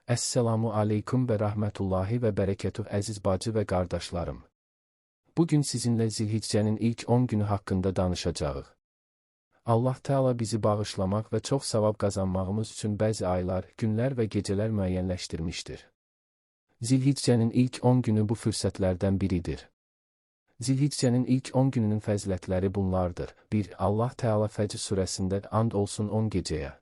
Əssalamu aleykum və rəhmətullahi və bərəkətuh əziz bacı və qardaşlarım. Bugün sizinlə Zilhiccənin ilk 10 günü haqqında danışacağıq. Allah Teala bizi bağışlamaq və çox savab qazanmağımız üçün bəzi aylar, günlər və gecələr müəyyənləşdirmişdir. Zilhiccənin ilk 10 günü bu fürsətlərdən biridir. Zilhiccənin ilk 10 gününün fəzilətləri bunlardır. 1. Allah Teala Fəcr surəsində and olsun 10 gecəyə.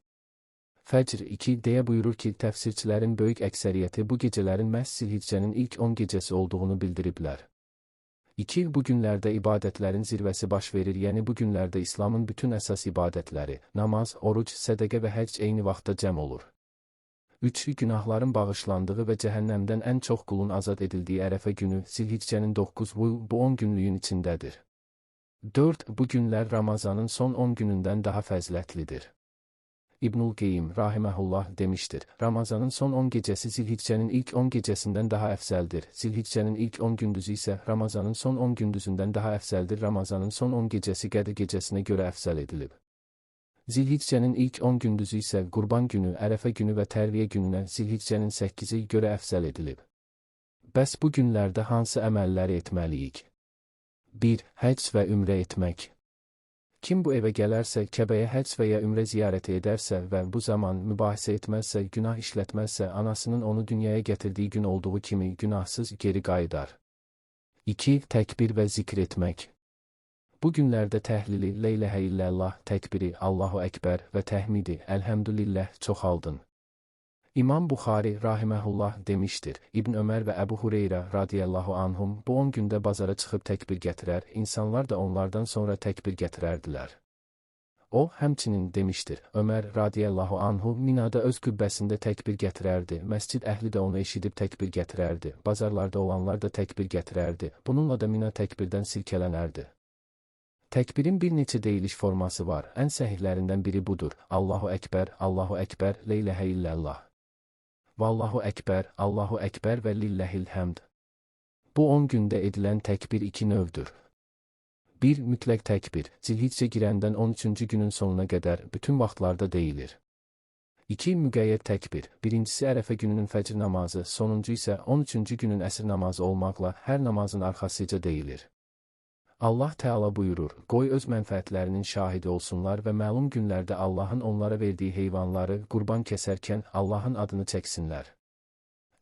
Fəcr 2 deyə buyurur ki, təfsirçilərin böyük əksəriyyəti bu gecələrin məhz Zilhiccənin ilk 10 gecəsi olduğunu bildiriblər. 2. Bu günlərdə ibadətlərin zirvəsi baş verir, yəni bu günlərdə İslamın bütün əsas ibadətləri, namaz, oruc, sədəqə və həcc eyni vaxtda cəm olur. 3. Günahların bağışlandığı və cəhənnəmdən ən çox qulun azad edildiyi Ərəfə günü Zilhiccənin 9 bu 10 günlüyün içindədir. 4. Bu günlər Ramazanın son 10 günündən daha fəzilətlidir. İbnül Qeyyim rahiməhullah demişdir, Ramazanın son 10 gecəsi Zilhiccənin ilk 10 gecəsindən daha əfzəldir. Zilhiccənin ilk 10 gündüzü isə Ramazanın son 10 gündüzündən daha əfzəldir. Ramazanın son 10 gecəsi Qədr gecəsinə görə əfzəl edilib. Zilhiccənin ilk 10 gündüzü isə Qurban günü, Ərəfə günü və Tərviyə gününə Zilhiccənin 8-i görə əfzəl edilib. Bəs bu günlərdə hansı əməlləri etməliyik? 1. Həcc və ümrə etmək. Kim bu evə gələrsə, Kəbəyə həcc və ya ümrə ziyarəti edərsə və bu zaman mübahisə etməzsə, günah işlətməzsə, anasının onu dünyaya gətirdiyi gün olduğu kimi günahsız geri qayıdar. 2. Təkbir və zikr etmək. Bu günlərdə təhlili, la ilahə illallah, təkbiri, Allahu Əkbər və təhmidi, Əlhəmdülillah çoxaldın. İmam Buxari rahiməhullah demişdir, İbn Ömər və Əbu Hüreyrə radiyallahu anhum bu 10 gündə bazara çıxıb təkbir gətirər, insanlar da onlardan sonra təkbir gətirərdilər. O, həmçinin demişdir, Ömər radiyallahu anhu Minada öz qübbəsində təkbir gətirərdi, məscid əhli də onu eşidib təkbir gətirərdi, bazarlarda olanlar da təkbir gətirərdi, bununla da Mina təkbirdən silkələnərdi. Təkbirin bir neçə deyiliş forması var, ən səhihlərindən biri budur, Allahu Əkbər, la ilahə illallah. Vallahu Əkbər, Allahu Əkbər və lilləhil həmd. Bu 10 gündə edilən təkbir 2 növdür. 1. Mütləq təkbir, Zilhiccə girəndən 13-cü günün sonuna qədər bütün vaxtlarda deyilir. 2. Müqəyyəd təkbir, birincisi Ərəfə gününün fəcr namazı, sonuncu isə 13-cü günün əsr namazı olmaqla hər namazın arxasıca deyilir. Allah Teala buyurur, qoy öz mənfəətlərinin şahidi olsunlar və məlum günlərdə Allahın onlara verdiyi heyvanları qurban kəsərkən Allahın adını çəksinlər.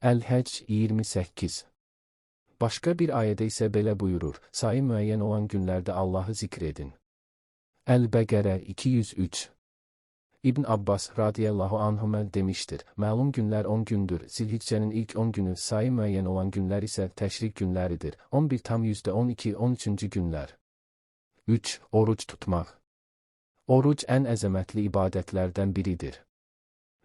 Əl-Həcc 28. Başqa bir ayədə isə belə buyurur, sayı müəyyən olan günlərdə Allahı zikr edin. Əl-Bəqərə 203. İbn Abbas radiyallahu anhümə demişdir, məlum günlər 10 gündür, Zilhiccənin ilk 10 günü, sayı müəyyən olan günlər isə təşrik günləridir, 11,12-13-cü günlər. 3. Oruc tutmaq. Oruc ən əzəmətli ibadətlərdən biridir.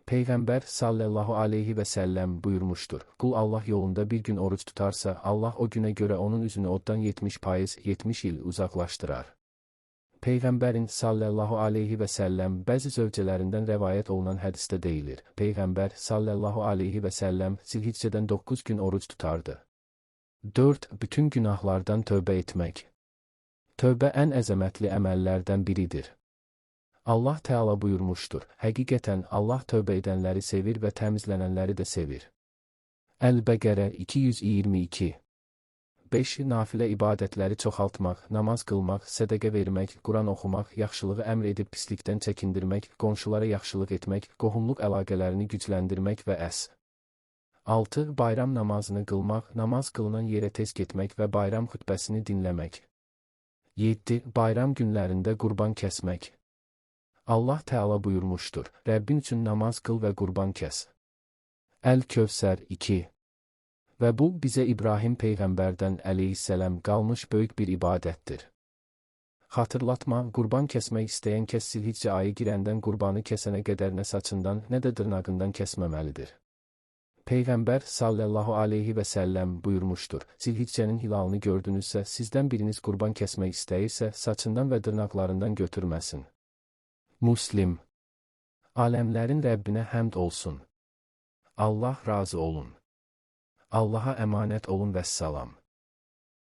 Peyğəmbər sallallahu aleyhi və səlləm buyurmuşdur, qul Allah yolunda bir gün oruc tutarsa, Allah o günə görə onun üzünü oddan 70% 70 il uzaqlaşdırar. Peyğəmbərin sallallahu aleyhi və səlləm bəzi zövcələrindən rəvayət olunan hədisdə deyilir. Peyğəmbər sallallahu aleyhi və səlləm Zilhiccədən 9 gün oruc tutardı. 4. Bütün günahlardan tövbə etmək. Tövbə ən əzəmətli əməllərdən biridir. Allah Teala buyurmuşdur, həqiqətən Allah tövbə edənləri sevir və təmizlənənləri də sevir. Əl-Bəqərə 222. 5. Nafilə ibadətləri çoxaltmaq, namaz qılmaq, sədəqə vermək, Quran oxumaq, yaxşılığı əmr edib pislikdən çəkindirmək, qonşulara yaxşılıq etmək, qohumluq əlaqələrini gücləndirmək və əs. 6. Bayram namazını qılmaq, namaz qılınan yerə tez getmək və bayram xütbəsini dinləmək. 7. Bayram günlərində qurban kəsmək. Allah Teala buyurmuşdur, Rəbbin üçün namaz qıl və qurban kəs. Əl-Kövsər 2. Və bu, bizə İbrahim Peyğəmbərdən əleyhissələm qalmış böyük bir ibadətdir. Xatırlatma, qurban kəsmək istəyən kəs Zilhiccə ayı girəndən qurbanı kəsənə qədər nə saçından, nə də dırnağından kəsməməlidir. Peyğəmbər sallallahu aleyhi və səlləm buyurmuşdur, Zilhiccənin hilalını gördünüzsə, sizdən biriniz qurban kəsmək istəyirsə, saçından və dırnaqlarından götürməsin. Muslim. Aləmlərin Rəbbinə həmd olsun. Allah razı olun. Allaha əmanət olun vəssalam.